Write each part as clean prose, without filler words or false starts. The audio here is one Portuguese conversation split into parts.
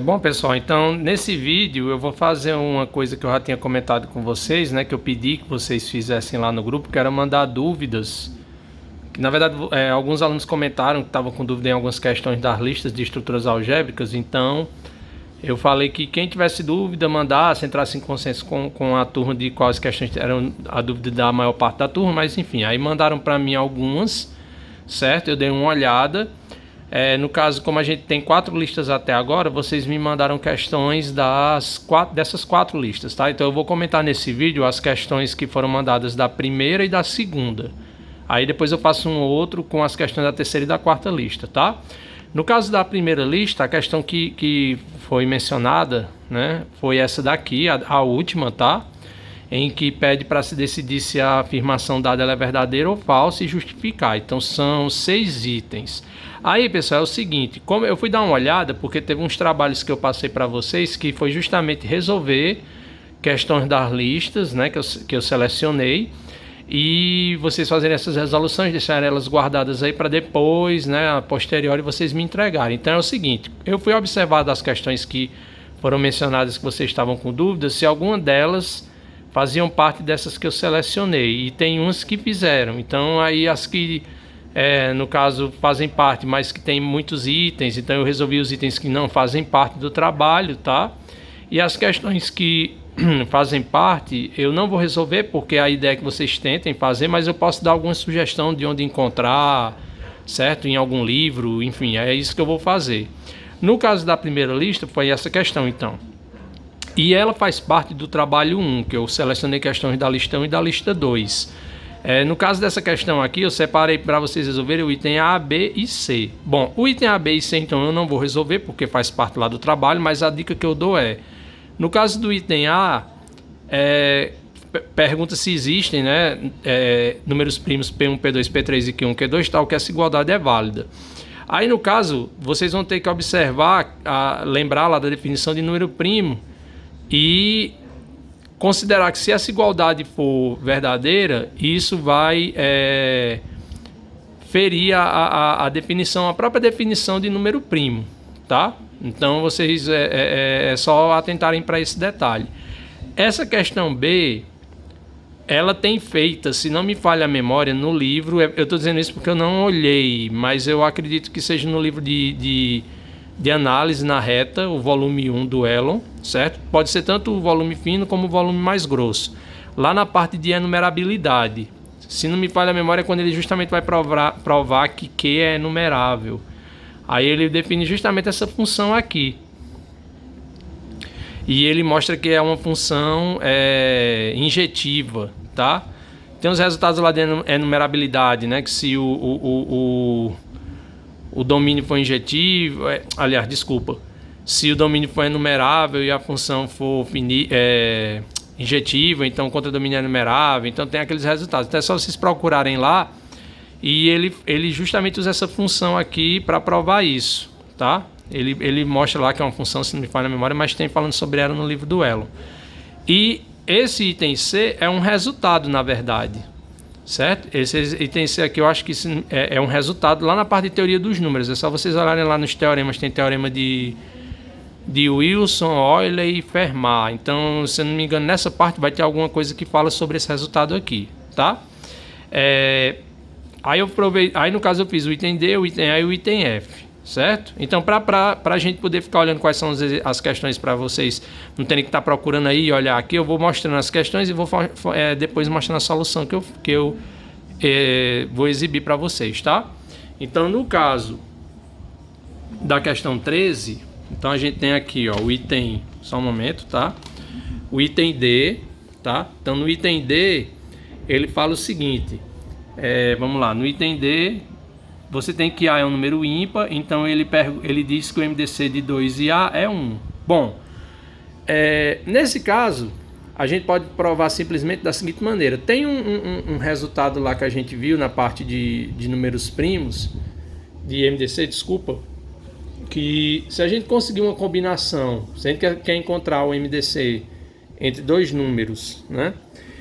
Bom, pessoal, então nesse vídeo eu vou fazer uma coisa que eu já tinha comentado com vocês, né? Que eu pedi que vocês fizessem lá no grupo, que era mandar dúvidas. Na verdade, alguns alunos comentaram que estavam com dúvida em algumas questões das listas de estruturas algébricas, então eu falei que quem tivesse dúvida mandasse, entrasse em consenso com a turma de quais questões eram a dúvida da maior parte da turma, mas enfim, aí mandaram para mim algumas, certo? Eu dei uma olhada. No caso, como a gente tem 4 listas até agora, vocês me mandaram questões dessas 4 listas, tá? Então eu vou comentar nesse vídeo as questões que foram mandadas da primeira e da segunda. Aí depois eu faço um outro com as questões da terceira e da quarta lista, tá? No caso da primeira lista, a questão que foi mencionada, né, foi essa daqui, a última, tá? Em que pede para se decidir se a afirmação dada é verdadeira ou falsa e justificar. Então são 6 itens. Aí, pessoal, é o seguinte, como eu fui dar uma olhada, porque teve uns trabalhos que eu passei para vocês, que foi justamente resolver questões das listas, né, que eu selecionei, e vocês fazerem essas resoluções, deixarem elas guardadas aí para depois, né, a posteriori, vocês me entregarem. Então é o seguinte, eu fui observar das questões que foram mencionadas que vocês estavam com dúvidas, se alguma delas faziam parte dessas que eu selecionei, e tem umas que fizeram. Então aí as que no caso fazem parte, mas que tem muitos itens, então eu resolvi os itens que não fazem parte do trabalho, tá? E as questões que fazem parte eu não vou resolver, porque a ideia é que vocês tentem fazer, mas eu posso dar alguma sugestão de onde encontrar, certo? Em algum livro, enfim, é isso que eu vou fazer. No caso da primeira lista foi essa questão, então. E ela faz parte do trabalho 1, que eu selecionei questões da lista 1 e da lista 2. No caso dessa questão aqui, eu separei para vocês resolverem o item A, B e C. Bom, o item A, B e C, então, eu não vou resolver, porque faz parte lá do trabalho, mas a dica que eu dou no caso do item A, pergunta se existem, né, números primos P1, P2, P3 e Q1, Q2, tal que essa igualdade é válida. Aí, no caso, vocês vão ter que observar, lembrar lá da definição de número primo, e considerar que se essa igualdade for verdadeira, isso vai ferir a definição, a própria definição de número primo, tá? Então vocês é só atentarem para esse detalhe. Essa questão B, ela tem feita, se não me falha a memória, no livro, eu estou dizendo isso porque eu não olhei, mas eu acredito que seja no livro de análise na reta, o volume 1 do Elon, certo? Pode ser tanto o volume fino como o volume mais grosso. Lá na parte de enumerabilidade, se não me falha a memória, é quando ele justamente vai provar que Q é enumerável. Aí ele define justamente essa função aqui. E ele mostra que é uma função injetiva, tá? Tem os resultados lá de enumerabilidade, né? Que se o domínio for injetivo, se o domínio for enumerável e a função for injetiva, então o contradomínio é enumerável, então tem aqueles resultados. Então é só vocês procurarem lá, e ele justamente usa essa função aqui para provar isso, tá? Ele mostra lá que é uma função, se não me falha a memória, mas tem falando sobre ela no livro do Elon. E esse item C é um resultado, na verdade, certo? Esse item C aqui eu acho que é um resultado lá na parte de teoria dos números. É só vocês olharem lá nos teoremas, tem teorema de Wilson, Euler e Fermat. Então, se eu não me engano, nessa parte vai ter alguma coisa que fala sobre esse resultado aqui, tá? Aí no caso eu fiz o item D, o item A e o item F, certo? Então, para a gente poder ficar olhando quais são as questões, para vocês não terem que estar procurando aí e olhar aqui, eu vou mostrando as questões e vou depois mostrando a solução que eu vou exibir para vocês, tá? Então, no caso da questão 13, então a gente tem aqui, ó, o item, só um momento, tá? O item D, tá? Então, no item D, ele fala o seguinte, vamos lá, no item D, você tem que A é um número ímpar, então ele diz que o MDC de 2 e A é 1. Bom, nesse caso, a gente pode provar simplesmente da seguinte maneira. Tem um resultado lá que a gente viu na parte de números primos, de MDC, desculpa, que se a gente conseguir uma combinação, se a gente quer encontrar o MDC entre dois números, né?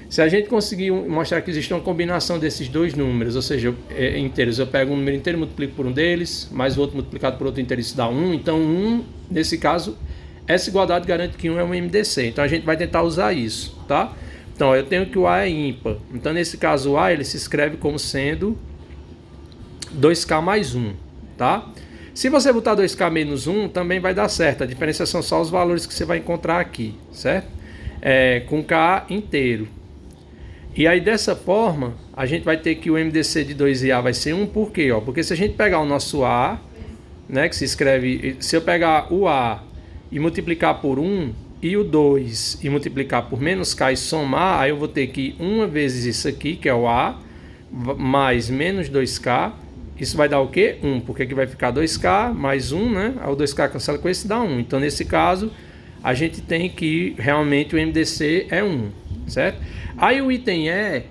Se a gente conseguir mostrar que existe uma combinação desses dois números, ou seja, inteiros, eu pego um número inteiro e multiplico por um deles, mais o outro multiplicado por outro inteiro, isso dá 1. Então 1, nesse caso, essa igualdade garante que 1 é um MDC. Então a gente vai tentar usar isso, tá? Então eu tenho que o A é ímpar. Então nesse caso o A ele se escreve como sendo 2K mais 1, tá? Se você botar 2K menos 1, também vai dar certo. A diferença são só os valores que você vai encontrar aqui, certo? Com K inteiro. E aí dessa forma, a gente vai ter que o MDC de 2A vai ser 1, por quê? Porque se a gente pegar o nosso A, né, que se escreve, se eu pegar o A e multiplicar por 1, e o 2 e multiplicar por menos K e somar, aí eu vou ter que 1 vezes isso aqui, que é o A, mais menos 2K, isso vai dar o quê? 1, porque aqui vai ficar 2K mais 1, né? Aí o 2K cancela com esse, dá 1. Então nesse caso, a gente tem que realmente o MDC é 1, certo? Aí o item E,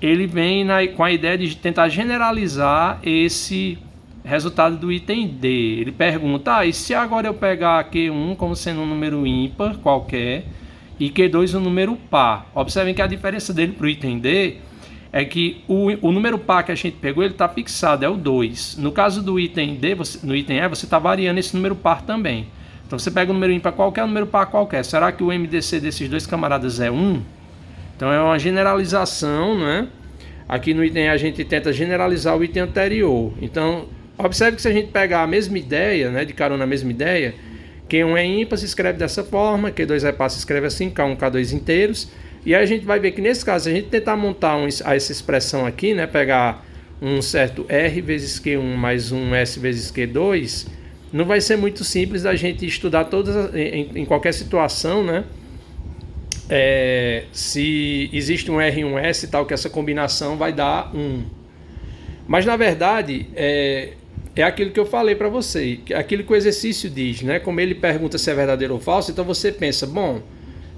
ele vem com a ideia de tentar generalizar esse resultado do item D. Ele pergunta, e se agora eu pegar Q1 como sendo um número ímpar qualquer e Q2 um número par? Observem que a diferença dele para o item D é que o número par que a gente pegou, ele está fixado, é o 2. No caso do item D, no item E, você está variando esse número par também. Então você pega o número ímpar qualquer, o número par qualquer. Será que o MDC desses dois camaradas é 1? Então é uma generalização, né? Aqui no item A gente tenta generalizar o item anterior. Então, observe que se a gente pegar a mesma ideia, né, de carona a mesma ideia, Q1 é ímpar, se escreve dessa forma, Q2 é par, se escreve assim, K1, K2 inteiros. E aí a gente vai ver que nesse caso, se a gente tentar montar essa expressão aqui, né, pegar um certo R vezes Q1 mais um S vezes Q2, não vai ser muito simples da gente estudar todas em qualquer situação, né? Se existe um R e um S e tal, que essa combinação vai dar 1. Mas na verdade é aquilo que eu falei para você, aquilo que o exercício diz, né? Como ele pergunta se é verdadeiro ou falso, então você pensa, bom,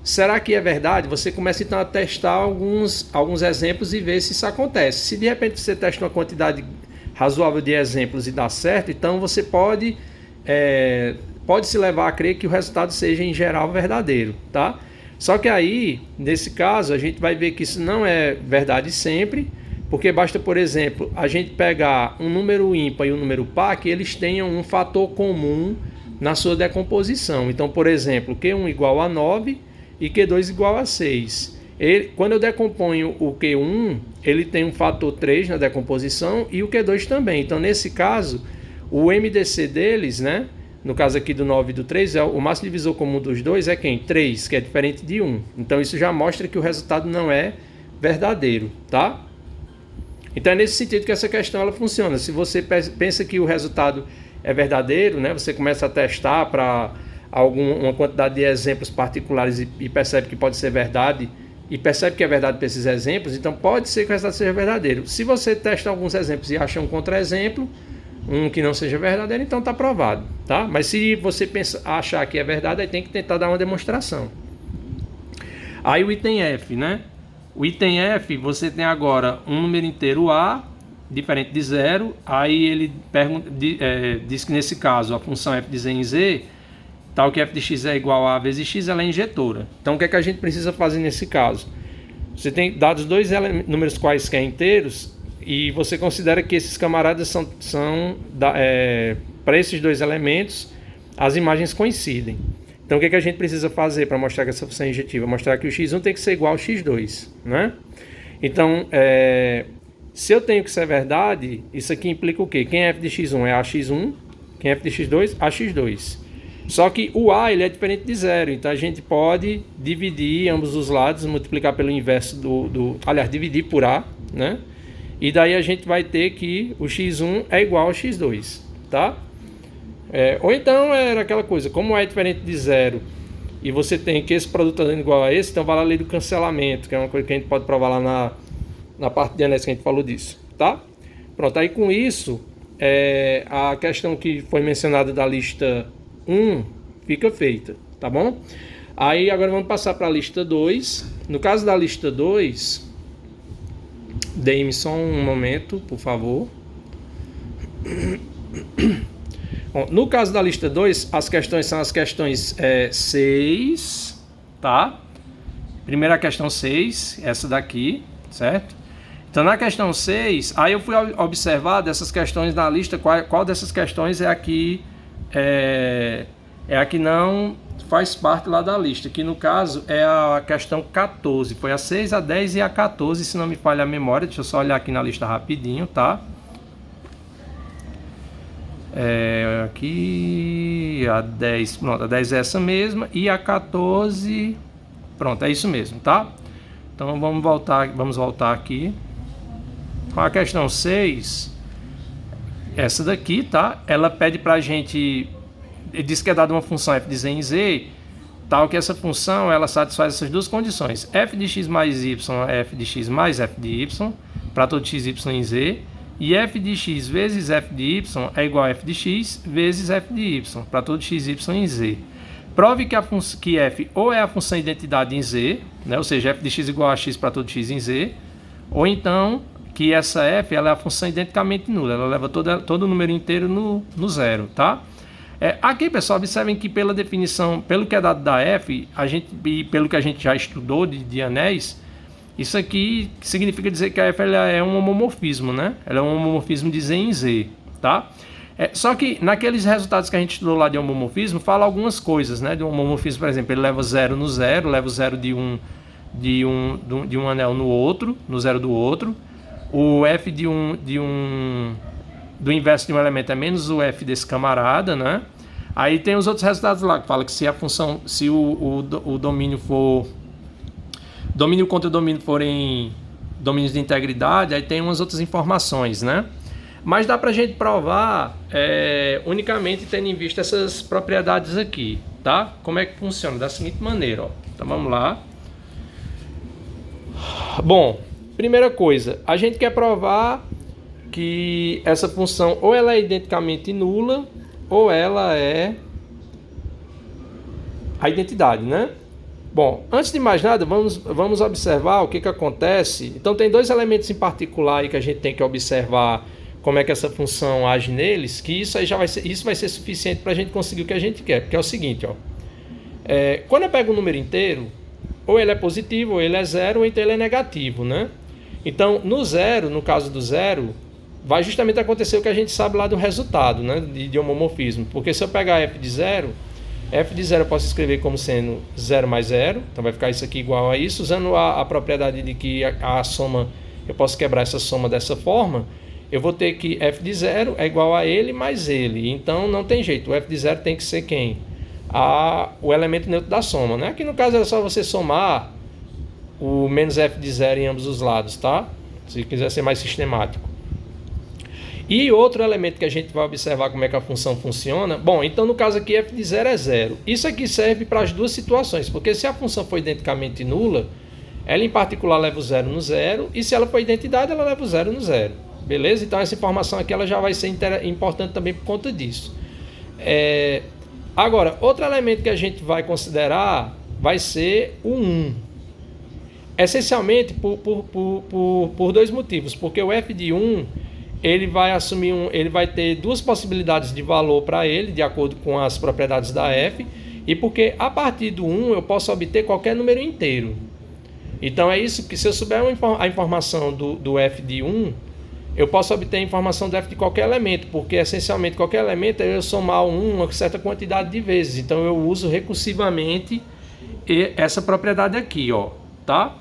será que é verdade? Você começa então a testar alguns exemplos e ver se isso acontece. Se de repente você testa uma quantidade razoável de exemplos e dá certo, então você pode se levar a crer que o resultado seja em geral verdadeiro, tá? Só que aí, nesse caso, a gente vai ver que isso não é verdade sempre, porque basta, por exemplo, a gente pegar um número ímpar e um número par que eles tenham um fator comum na sua decomposição. Então, por exemplo, Q1 igual a 9 e Q2 igual a 6. Quando eu decomponho o Q1, ele tem um fator 3 na decomposição e o Q2 também. Então, nesse caso, o MDC deles, né? No caso aqui do 9 e do 3, o máximo divisor comum dos dois é quem? 3, que é diferente de 1. Então isso já mostra que o resultado não é verdadeiro, tá? Então é nesse sentido que essa questão ela funciona. Se você pensa que o resultado é verdadeiro, né, você começa a testar para uma quantidade de exemplos particulares e percebe que pode ser verdade, e percebe que é verdade para esses exemplos, então pode ser que o resultado seja verdadeiro. Se você testa alguns exemplos e acha um contra-exemplo, um que não seja verdadeiro, então está provado, tá? Mas se você achar que é verdade, aí tem que tentar dar uma demonstração. Aí o item F, né? O item F, você tem agora um número inteiro A, diferente de 0, aí ele diz que nesse caso a função f de z em z, tal que f de x é igual a vezes x, ela é injetora. Então o que é que a gente precisa fazer nesse caso? Você tem dados dois números quaisquer inteiros, e você considera que esses camaradas para esses dois elementos, as imagens coincidem. Então o que a gente precisa fazer para mostrar que essa função é injetiva? Mostrar que o x1 tem que ser igual ao x2, né? Então, se eu tenho que ser verdade, isso aqui implica o quê? Quem é f de x1 é ax1, quem é f de x2, ax2. Só que o a ele é diferente de zero, então a gente pode dividir ambos os lados, multiplicar pelo inverso aliás, dividir por a, né? E daí a gente vai ter que o x1 é igual ao x2, tá? Ou então era aquela coisa, como é diferente de zero e você tem que esse produto é igual a esse, então vai lá a lei do cancelamento, que é uma coisa que a gente pode provar lá na parte de análise que a gente falou disso, tá? Pronto, aí com isso, a questão que foi mencionada da lista 1 fica feita, tá bom? Aí agora vamos passar para a lista 2. No caso da lista 2, dê-me só um momento, por favor. Bom, no caso da lista 2, as questões são as questões 6, tá? Primeiro a questão 6, essa daqui, certo? Então na questão 6, aí eu fui observar dessas questões na lista, qual dessas questões é a que não faz parte lá da lista, que no caso é a questão 14, foi a 6, a 10 e a 14, se não me falha a memória. Deixa eu só olhar aqui na lista rapidinho, tá? Aqui a 10, pronto, a 10 é essa mesma, e a 14, pronto, é isso mesmo, tá? Então vamos voltar aqui. Com a questão 6, essa daqui, tá? Ela pede pra gente, diz que é dada uma função f de z em z, tal que essa função ela satisfaz essas duas condições: f de x mais y é f de x mais f de y, para todo x, y em z, e f de x vezes f de y é igual a f de x vezes f de y, para todo x, y em z. Prove que f ou é a função identidade em z, né? Ou seja, f de x igual a x para todo x em z, ou então que essa f ela é a função identicamente nula, ela leva todo o número inteiro no zero, tá? Aqui, pessoal, observem que pela definição, pelo que é dado da f, e pelo que a gente já estudou de anéis, isso aqui significa dizer que a f ela é um homomorfismo, né? Ela é um homomorfismo de z em z, tá? Só que naqueles resultados que a gente estudou lá de homomorfismo, fala algumas coisas, né? De um homomorfismo, por exemplo, ele leva zero no zero, leva o zero de um anel no outro, no zero do outro. O f do inverso de um elemento é menos o f desse camarada, né? Aí tem os outros resultados lá, que fala que se a função, se o domínio contra domínio forem domínios de integridade, aí tem umas outras informações, né? Mas dá pra gente provar unicamente tendo em vista essas propriedades aqui, tá? Como é que funciona? Da seguinte maneira, ó. Então vamos lá. Bom, primeira coisa, a gente quer provar que essa função ou ela é identicamente nula ou ela é a identidade, né? Bom, antes de mais nada, vamos observar o que acontece. Então tem dois elementos em particular aí que a gente tem que observar como é que essa função age neles, que isso aí vai ser suficiente para a gente conseguir o que a gente quer, porque é o seguinte, ó. Quando eu pego um número inteiro, ou ele é positivo, ou ele é zero, ou então ele é negativo, né? Então, no zero, no caso do zero, vai justamente acontecer o que a gente sabe lá do resultado, né, de homomorfismo. Porque se eu pegar f de zero eu posso escrever como sendo 0 mais 0, então vai ficar isso aqui igual a isso, usando a propriedade de que a soma, eu posso quebrar essa soma dessa forma, eu vou ter que f de 0 é igual a ele mais ele, então não tem jeito, o f de 0 tem que ser quem? O elemento neutro da soma, né? Aqui no caso é só você somar o menos f de 0 em ambos os lados, tá? Se quiser ser mais sistemático. E outro elemento que a gente vai observar como é que a função funciona, bom, então no caso aqui f de 0 é 0. Isso aqui serve para as duas situações, porque se a função for identicamente nula, ela em particular leva o 0 no 0, e se ela for identidade, ela leva o 0 no 0. Beleza? Então essa informação aqui ela já vai ser importante também por conta disso. Agora, outro elemento que a gente vai considerar vai ser o 1. Essencialmente por dois motivos, porque o f de 1 ele vai ter duas possibilidades de valor para ele, de acordo com as propriedades da f, e porque a partir do 1 eu posso obter qualquer número inteiro. Então é isso que, se eu souber a informação do f de 1, eu posso obter a informação do f de qualquer elemento, porque essencialmente qualquer elemento é eu somar o 1 uma certa quantidade de vezes. Então eu uso recursivamente essa propriedade aqui, ó, tá?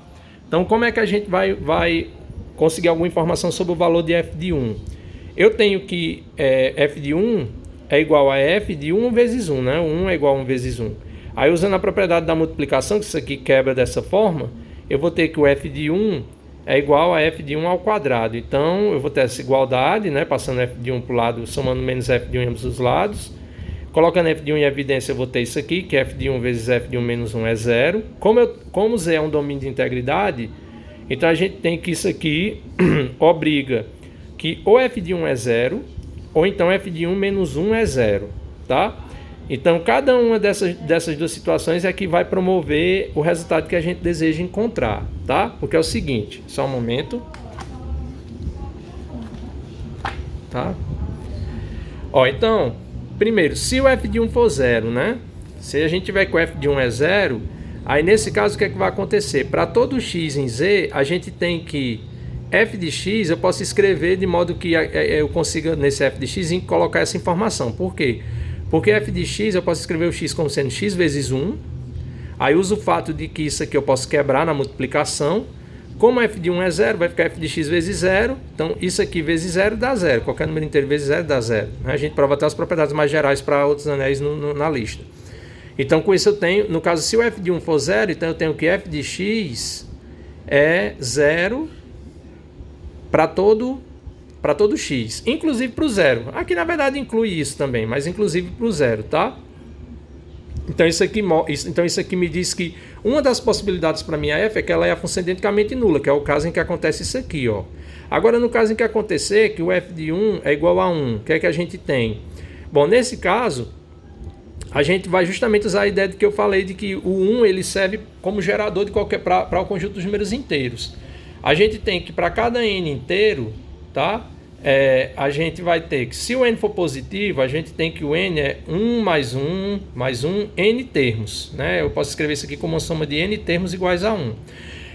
Então como é que a gente vai conseguir alguma informação sobre o valor de f de 1? Eu tenho que f de 1 é igual a f de 1 vezes 1, né? 1 é igual a 1 vezes 1. Aí usando a propriedade da multiplicação, que isso aqui quebra dessa forma, eu vou ter que o f de 1 é igual a f de 1 ao quadrado. Então eu vou ter essa igualdade, né? Passando f de 1 para o lado, somando menos f de 1 em ambos os lados. Colocando f de 1 em evidência, eu vou ter isso aqui, que f de 1 vezes f de 1 menos 1 é 0. Como z é um domínio de integridade, então a gente tem que isso aqui obriga que ou f de 1 é 0, ou então f de 1 menos 1 é 0, tá? Então cada uma dessas duas situações é que vai promover o resultado que a gente deseja encontrar, tá? Porque é o seguinte, só um momento. Tá? Ó, então, primeiro, se o f de 1 for 0, né? Se a gente tiver que o f de 1 é 0, Aí nesse caso o que é que vai acontecer? Para todo x em z, a gente tem que f de x eu posso escrever de modo que eu consiga nesse f de x colocar essa informação. Por quê? Porque f de x eu posso escrever o x como sendo x vezes 1. Aí uso o fato de que isso aqui eu posso quebrar na multiplicação. Como f de 1 é 0, vai ficar f de x vezes 0. Então isso aqui vezes 0 dá 0. Qualquer número inteiro vezes 0 dá 0. A gente prova até as propriedades mais gerais para outros anéis na lista. Então com isso eu tenho, no caso se o f de 1 for 0, então eu tenho que f de x é 0 para todo x, inclusive para o 0. Aqui na verdade inclui isso também, mas inclusive para o 0, tá? Então isso aqui me diz que uma das possibilidades para minha f é que ela é a função identicamente nula, que é o caso em que acontece isso aqui, ó. Agora no caso em que acontecer que o f de 1 é igual a 1, o que é que a gente tem? Bom, nesse caso, a gente vai justamente usar a ideia de que eu falei de que o 1 ele serve como gerador de qualquer para o conjunto dos números inteiros. A gente tem que para cada n inteiro, tá? A gente vai ter que, se o n for positivo, a gente tem que o n é 1 mais 1 mais 1 n termos, né? Eu posso escrever isso aqui como uma soma de n termos iguais a 1.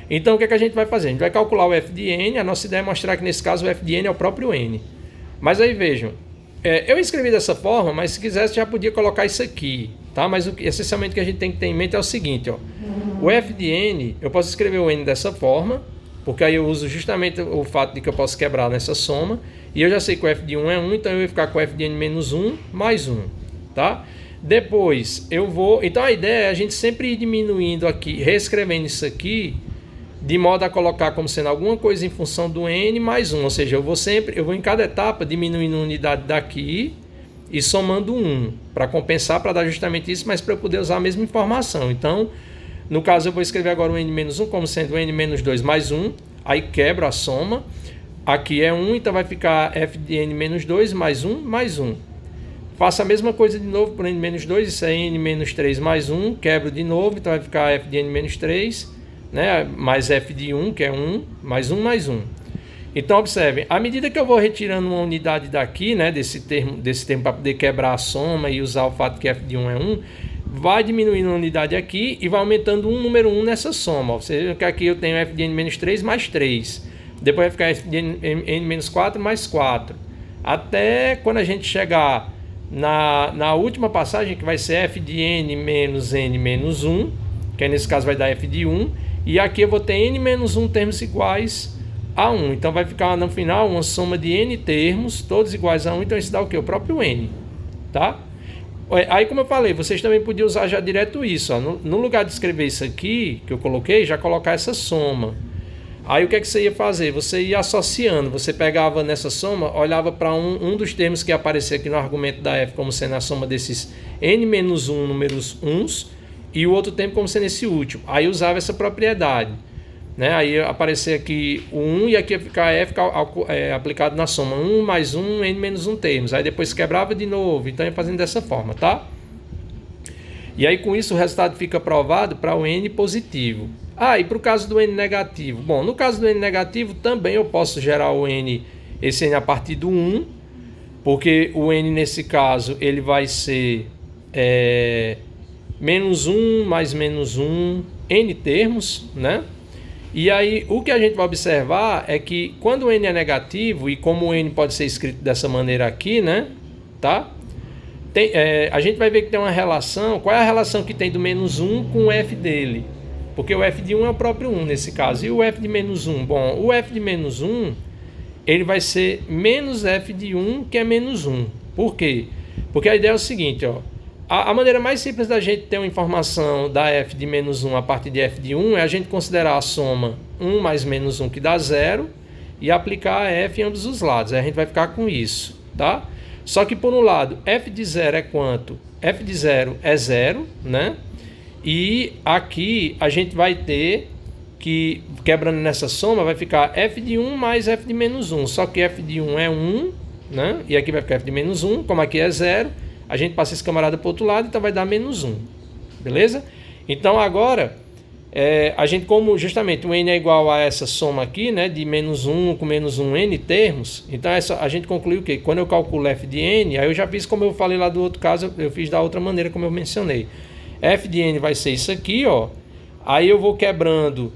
Então o que é que a gente vai fazer? A gente vai calcular o f de n, a nossa ideia é mostrar que nesse caso o f de n é o próprio n. Mas aí vejam, eu escrevi dessa forma, mas se quisesse já podia colocar isso aqui, tá? Mas essencialmente o que a gente tem que ter em mente é o seguinte, ó. O f de n, eu posso escrever o n dessa forma, porque aí eu uso justamente o fato de que eu posso quebrar nessa soma, e eu já sei que o f de 1 é 1, então eu vou ficar com o f de n menos 1 mais 1, tá? Depois eu vou... Então a ideia é a gente sempre ir diminuindo aqui, reescrevendo isso aqui, de modo a colocar como sendo alguma coisa em função do n mais 1, ou seja, eu vou em cada etapa diminuindo a unidade daqui e somando 1, para compensar, para dar justamente isso, mas para eu poder usar a mesma informação. Então, no caso, eu vou escrever agora o n menos 1 como sendo o n menos 2 mais 1, aí quebro a soma, aqui é 1, então vai ficar f de n menos 2 mais 1 mais 1. Faço a mesma coisa de novo por n menos 2, isso é n menos 3 mais 1, quebro de novo, então vai ficar f de n menos 3, né, mais f de 1, que é 1, mais 1 mais 1. Então, observem, à medida que eu vou retirando uma unidade daqui, né, desse termo para poder quebrar a soma e usar o fato que f de 1 é 1, vai diminuindo a unidade aqui e vai aumentando um número 1 nessa soma. Você vê que aqui eu tenho f de n menos 3 mais 3. Depois vai ficar f de n menos 4 mais 4. Até quando a gente chegar na última passagem, que vai ser f de n menos 1, que aí nesse caso vai dar f de 1. E aqui eu vou ter n menos 1 termos iguais a 1. Então vai ficar no final uma soma de n termos, todos iguais a 1. Então isso dá o quê? O próprio n, tá? Aí, como eu falei, vocês também podiam usar já direto isso. Ó. No lugar de escrever isso aqui, que eu coloquei, já colocar essa soma. Aí o que é que você ia fazer? Você ia associando. Você pegava nessa soma, olhava para um dos termos que aparecia aqui no argumento da f como sendo a soma desses n menos 1 números 1s e o outro termo como sendo esse último. Aí usava essa propriedade. Né? Aí ia aparecer aqui o 1 e aqui ia ficar f aplicado na soma 1 mais 1, n menos 1 termos. Aí depois quebrava de novo. Então ia fazendo dessa forma, tá? E aí com isso o resultado fica provado para o n positivo. E para o caso do n negativo? Bom, no caso do n negativo também eu posso gerar esse n a partir do 1, porque o n nesse caso ele vai ser menos 1 mais menos 1, n termos, né? E aí o que a gente vai observar é que quando o n é negativo, e como o n pode ser escrito dessa maneira aqui, né? Tá? A gente vai ver que tem uma relação. Qual é a relação que tem do menos 1 com o f dele? Porque o f de 1 é o próprio 1 nesse caso. E o f de menos 1? Bom, o f de menos 1 ele vai ser menos f de 1, que é menos 1. Por quê? Porque a ideia é o seguinte, ó. A maneira mais simples da gente ter uma informação da f de menos 1 a partir de f de 1 é a gente considerar a soma 1 mais menos 1, que dá 0, e aplicar a f em ambos os lados. Aí a gente vai ficar com isso, tá? Só que, por um lado, f de 0 é quanto? F de 0 é 0, né? E aqui a gente vai ter que, quebrando nessa soma, vai ficar f de 1 mais f de menos 1. Só que f de 1 é 1, né? E aqui vai ficar f de menos 1, como aqui é 0, a gente passa esse camarada para o outro lado, então vai dar menos 1. Beleza? Então agora, a gente, como justamente o n é igual a essa soma aqui, né? De menos 1 com menos 1 n termos, então a gente concluiu o quê? Quando eu calculo f de n, aí eu já fiz como eu falei lá do outro caso, eu fiz da outra maneira como eu mencionei. F de n vai ser isso aqui, ó. Aí eu vou quebrando.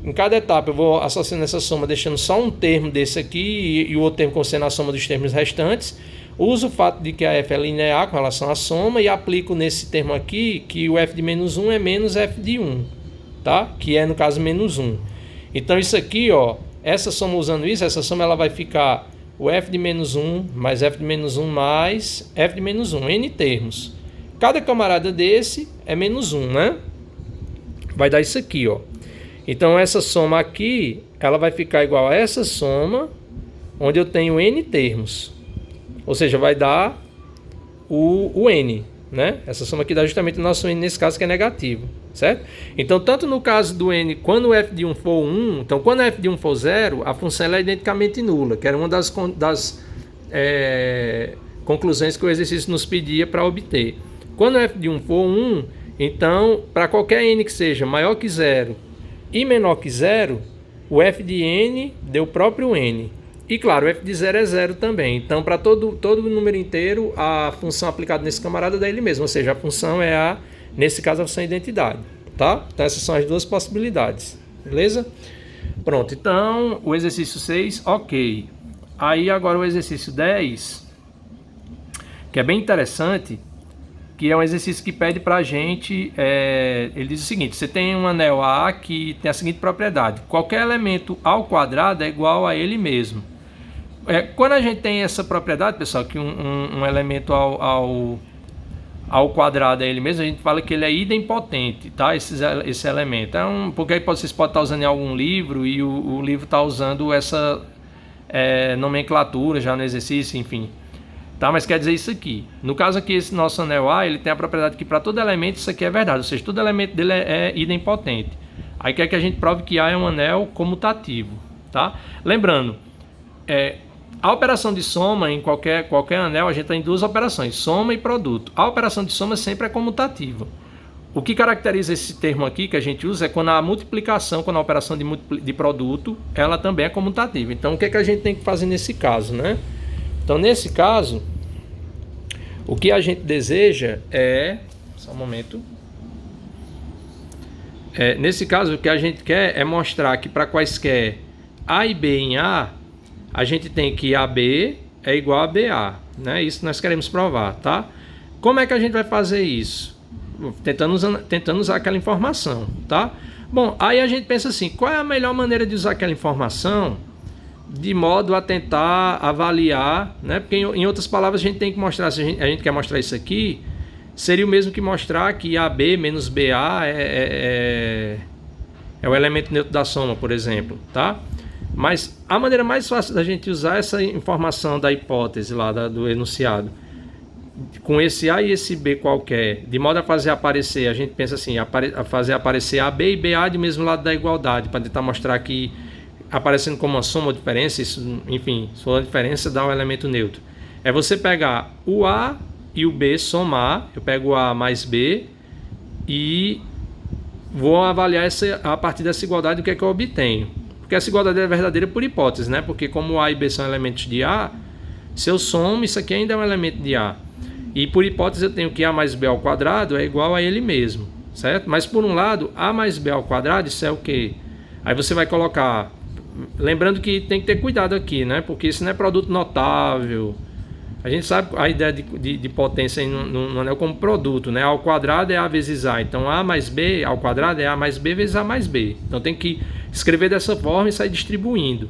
Em cada etapa eu vou associando essa soma, deixando só um termo desse aqui e o outro termo considerando a soma dos termos restantes. Uso o fato de que a f é linear com relação à soma e aplico nesse termo aqui que o f de menos 1 é menos f de 1, tá? Que é, no caso, menos 1. Então isso aqui, ó, essa soma usando isso, essa soma ela vai ficar o f de menos 1 mais f de menos 1 mais f de menos 1, n termos. Cada camarada desse é menos 1, né? Vai dar isso aqui, ó. Então essa soma aqui, ela vai ficar igual a essa soma, onde eu tenho n termos. Ou seja, vai dar o n, né? Essa soma aqui dá justamente o nosso n nesse caso que é negativo, certo? Então, tanto no caso do n, quando o f de 1 for 1, então quando f de 1 for 0, a função ela é identicamente nula, que era uma das conclusões que o exercício nos pedia para obter. Quando f de 1 for 1, então, para qualquer n que seja maior que 0 e menor que 0, o f de n deu o próprio n. E claro, o f de 0 é 0 também. Então, para todo número inteiro, a função aplicada nesse camarada dá ele mesmo. Ou seja, a função é nesse caso, a função identidade. Tá? Então, essas são as duas possibilidades. Beleza? Pronto. Então, o exercício 6, ok. Aí, agora o exercício 10, que é bem interessante, que é um exercício que pede para a gente, ele diz o seguinte: você tem um anel A que tem a seguinte propriedade: qualquer elemento ao quadrado é igual a ele mesmo. Quando a gente tem essa propriedade, pessoal, que um elemento ao quadrado é ele mesmo, a gente fala que ele é idempotente, tá? Esse elemento. Porque aí vocês podem estar usando em algum livro e o livro está usando essa nomenclatura já no exercício, enfim. Tá, mas quer dizer isso aqui. No caso aqui, esse nosso anel A, ele tem a propriedade que para todo elemento isso aqui é verdade, ou seja, todo elemento dele é idempotente. Aí quer que a gente prove que A é um anel comutativo, tá? Lembrando, a operação de soma em qualquer anel, a gente tem duas operações, soma e produto. A operação de soma sempre é comutativa. O que caracteriza esse termo aqui que a gente usa é quando a multiplicação, quando a operação de produto, ela também é comutativa. Então, o que é que a gente tem que fazer nesse caso, né? Então, nesse caso, o que a gente deseja é... Só um momento. Nesse caso, o que a gente quer é mostrar que para quaisquer A e B em A, a gente tem que AB é igual a BA, né? Isso nós queremos provar, tá? Como é que a gente vai fazer isso? Tentando usar aquela informação, tá? Bom, aí a gente pensa assim, qual é a melhor maneira de usar aquela informação de modo a tentar avaliar, né? Porque em outras palavras a gente tem que mostrar, se a gente quer mostrar isso aqui, seria o mesmo que mostrar que AB menos BA é o elemento neutro da soma, por exemplo, tá? Mas a maneira mais fácil da gente usar essa informação da hipótese lá do enunciado, com esse A e esse B qualquer, de modo a fazer aparecer, a gente pensa assim, a fazer aparecer AB e BA do mesmo lado da igualdade, para tentar mostrar que aparecendo como uma soma ou diferença, isso, enfim, se for uma diferença dá um elemento neutro. É você pegar o A e o B, somar, eu pego o A mais B e vou avaliar a partir dessa igualdade o que é que eu obtenho. Porque essa igualdade é verdadeira por hipótese, né? Porque como A e B são elementos de A, se eu somo, isso aqui ainda é um elemento de A. E por hipótese eu tenho que A mais B ao quadrado é igual a ele mesmo, certo? Mas por um lado, A mais B ao quadrado, isso é o quê? Aí você vai colocar... Lembrando que tem que ter cuidado aqui, né? Porque isso não é produto notável. A gente sabe a ideia de potência no anel como produto, né? A ao quadrado é A vezes A. Então, A mais B ao quadrado é A mais B vezes A mais B. Então, tem que escrever dessa forma e sair distribuindo.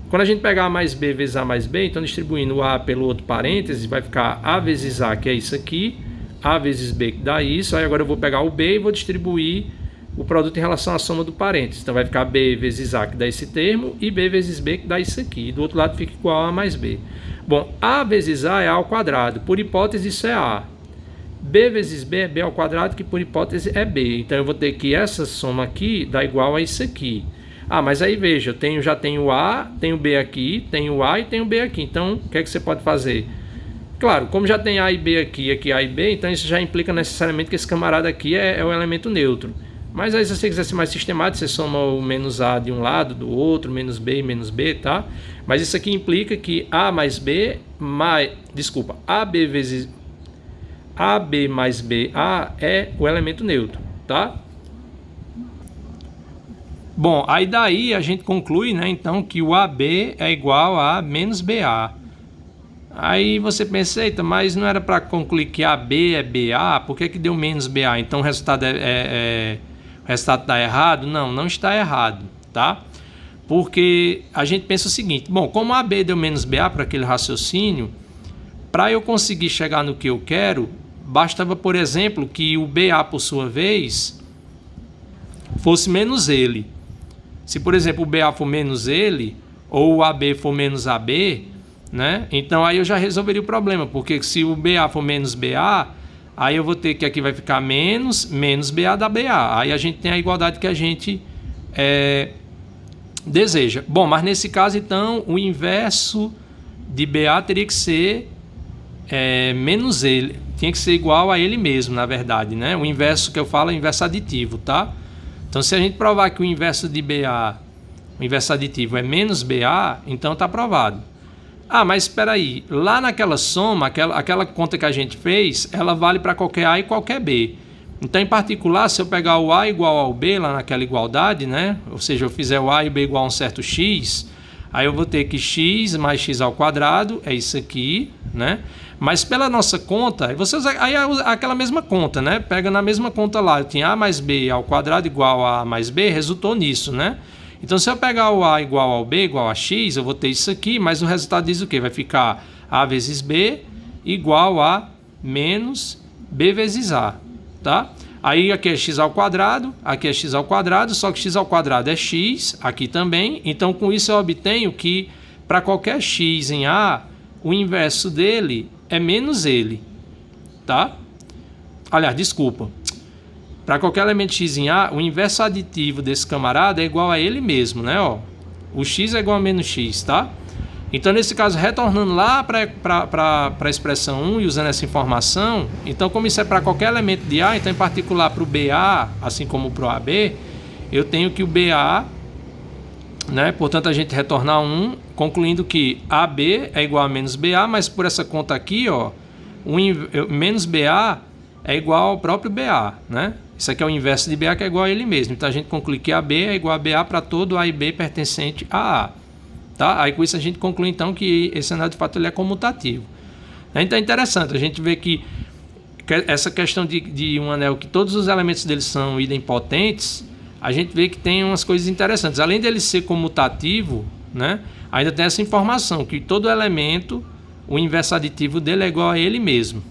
Quando a gente pegar A mais B vezes A mais B, então distribuindo o A pelo outro parêntese, vai ficar A vezes A, que é isso aqui, A vezes B, que dá isso. Aí agora eu vou pegar o B e vou distribuir o produto em relação à soma do parênteses. Então vai ficar B vezes A, que dá esse termo, e B vezes B, que dá isso aqui. E do outro lado fica igual a A mais B. Bom, A vezes A é A ao quadrado. Por hipótese, isso é A. B vezes B é B ao quadrado, que por hipótese é B. Então eu vou ter que essa soma aqui dá igual a isso aqui. Ah, mas aí veja, eu já tenho A, tenho B aqui, tenho A e tenho B aqui. Então, o que é que você pode fazer? Claro, como já tem A e B aqui, aqui A e B, então isso já implica necessariamente que esse camarada aqui é o elemento neutro. Mas aí se você quiser ser mais sistemático, você soma o menos A de um lado, do outro, menos B e menos B, tá? Mas isso aqui implica que A mais B, AB vezes AB mais BA é o elemento neutro, tá? Bom, aí daí a gente conclui, né, então, que o AB é igual a menos BA. Aí você pensa, eita, mas não era para concluir que AB é BA? Por que deu menos BA? Então o resultado o resultado está errado? Não, não está errado, tá? Porque a gente pensa o seguinte, bom, como AB deu menos BA para aquele raciocínio, para eu conseguir chegar no que eu quero, bastava, por exemplo, que o BA, por sua vez, fosse menos ele. Se, por exemplo, o BA for menos ele, ou o AB for menos AB, né? Então aí eu já resolveria o problema, porque se o BA for menos BA, aí eu vou ter que aqui vai ficar menos BA da BA. Aí a gente tem a igualdade que a gente deseja. Bom, mas nesse caso, então, o inverso de BA teria que ser menos ele. Tinha que ser igual a ele mesmo, na verdade, né? O inverso que eu falo é o inverso aditivo, tá? Então, se a gente provar que o inverso de BA, o inverso aditivo é menos BA, então está provado. Ah, mas espera aí, lá naquela soma, aquela conta que a gente fez, ela vale para qualquer A e qualquer B. Então, em particular, se eu pegar o A igual ao B, lá naquela igualdade, né? Ou seja, eu fizer o A e o B igual a um certo X, aí eu vou ter que x mais x ao quadrado, é isso aqui, né? Mas pela nossa conta, você usa aí aquela mesma conta, né? Pega na mesma conta lá, eu tinha A mais B ao quadrado igual a mais B, resultou nisso, né? Então, se eu pegar o A igual ao B igual a x, eu vou ter isso aqui, mas o resultado diz o quê? Vai ficar A vezes B igual a menos B vezes A, tá? Aí aqui é x ao quadrado, aqui é x ao quadrado, só que x ao quadrado é x, aqui também. Então, com isso eu obtenho que para qualquer x em A, o inverso dele é menos ele, tá? Aliás, desculpa. Para qualquer elemento x em A, o inverso aditivo desse camarada é igual a ele mesmo, né? Ó, o x é igual a menos x, tá? Então, nesse caso, retornando lá para a expressão 1 e usando essa informação, então, como isso é para qualquer elemento de A, então, em particular para o BA, assim como para o AB, eu tenho que o BA, né? Portanto, a gente retornar 1, concluindo que AB é igual a menos BA, mas por essa conta aqui, ó, menos BA é igual ao próprio BA, né? Isso aqui é o inverso de BA, que é igual a ele mesmo. Então, a gente conclui que AB é igual a BA para todo A e B pertencente a A. Tá? Aí com isso a gente conclui então que esse anel de fato ele é comutativo. Então é interessante, a gente vê que essa questão de um anel que todos os elementos dele são idempotentes, a gente vê que tem umas coisas interessantes. Além dele ser comutativo, né, ainda tem essa informação que todo elemento, o inverso aditivo dele é igual a ele mesmo.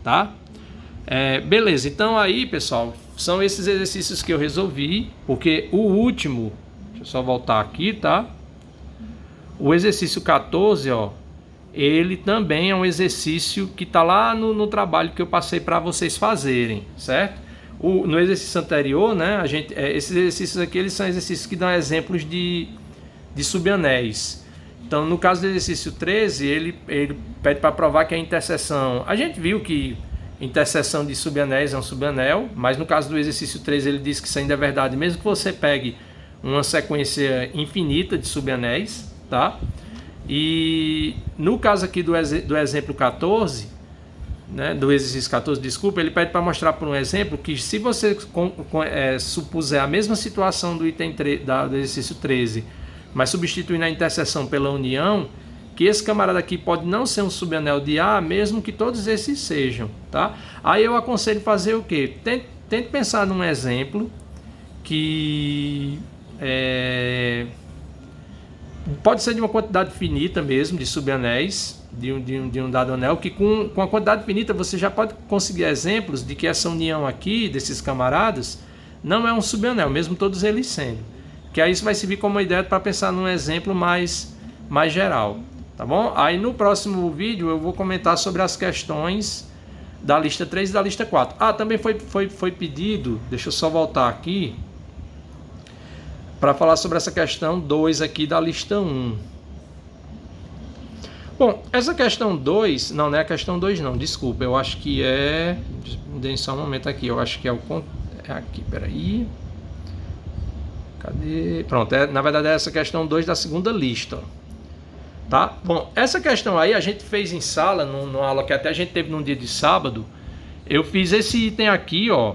Tá? Beleza, então aí pessoal, são esses exercícios que eu resolvi, porque o último, deixa eu só voltar aqui, tá? O exercício 14, ó, ele também é um exercício que está lá no trabalho que eu passei para vocês fazerem, certo? No exercício anterior, né, esses exercícios aqui eles são exercícios que dão exemplos de subanéis. Então, no caso do exercício 13, ele pede para provar que a interseção... A gente viu que interseção de subanéis é um subanel, mas no caso do exercício 13 ele diz que isso ainda é verdade, mesmo que você pegue uma sequência infinita de subanéis, tá? E no caso aqui do exemplo 14, né, do exercício 14, desculpa, ele pede para mostrar por um exemplo que se você supuser a mesma situação do item do exercício 13, mas substituindo a interseção pela união, que esse camarada aqui pode não ser um subanel de A, mesmo que todos esses sejam, tá? Aí eu aconselho fazer o quê? Tente pensar num exemplo que pode ser de uma quantidade finita mesmo, de subanéis, de um dado anel, que com a quantidade finita você já pode conseguir exemplos de que essa união aqui, desses camaradas, não é um subanel, mesmo todos eles sendo. Que aí isso vai servir como uma ideia para pensar num exemplo mais geral, tá bom? Aí no próximo vídeo eu vou comentar sobre as questões da lista 3 e da lista 4. Ah, também foi pedido, deixa eu só voltar aqui, para falar sobre essa questão 2 aqui da lista 1. Bom, essa questão 2, não é a questão 2 não, desculpa, eu acho que dê só um momento aqui, eu acho que é aqui, peraí. Cadê? Pronto, na verdade é essa questão 2 da segunda lista. Tá? Bom, essa questão aí a gente fez em sala, numa aula que até a gente teve num dia de sábado. Eu fiz esse item aqui, ó,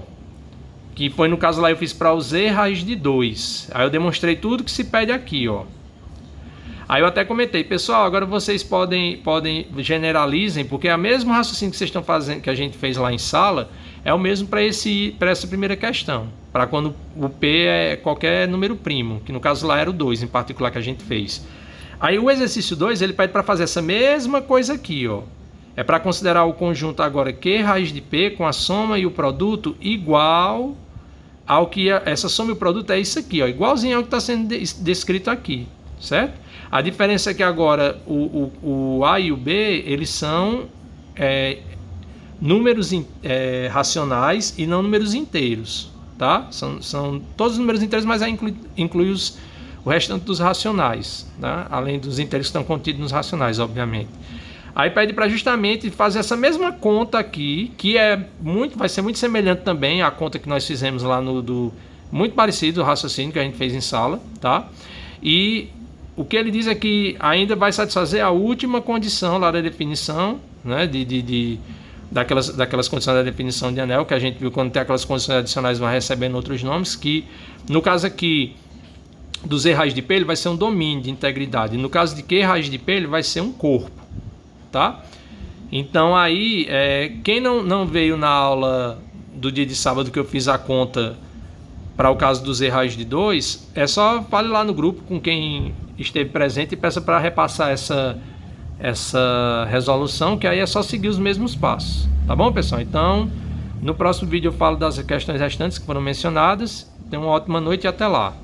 Que foi no caso lá eu fiz para o Z raiz de 2. Aí eu demonstrei tudo que se pede aqui, ó. Aí eu até comentei, pessoal, agora vocês podem generalizem, porque é o mesmo raciocínio que vocês estão fazendo, que a gente fez lá em sala, é o mesmo para essa primeira questão, para quando o P é qualquer número primo, que no caso lá era o 2 em particular que a gente fez. Aí o exercício 2, ele pede para fazer essa mesma coisa aqui, ó. É para considerar o conjunto agora Q raiz de P com a soma e o produto igual ao que essa soma e o produto é isso aqui, ó, igualzinho ao que está sendo descrito aqui, certo? A diferença é que agora o A e o B, eles são números racionais e não números inteiros, tá? São todos os números inteiros, mas aí inclui o restante dos racionais, tá? Além dos inteiros que estão contidos nos racionais, obviamente. Aí pede para justamente fazer essa mesma conta aqui, que vai ser muito semelhante também à conta que nós fizemos lá muito parecido ao raciocínio que a gente fez em sala, tá? E o que ele diz é que ainda vai satisfazer a última condição lá da definição, né, daquelas condições da definição de anel, que a gente viu quando tem aquelas condições adicionais vão recebendo outros nomes, que no caso aqui do Z raiz de P ele vai ser um domínio de integridade, e no caso de Q raiz de P ele vai ser um corpo, tá? Então aí, quem não veio na aula do dia de sábado que eu fiz a conta para o caso do Z raiz de 2, é só fale lá no grupo com quem esteve presente e peça para repassar essa resolução, que aí é só seguir os mesmos passos. Tá bom, pessoal? Então, no próximo vídeo eu falo das questões restantes que foram mencionadas. Tenham uma ótima noite e até lá.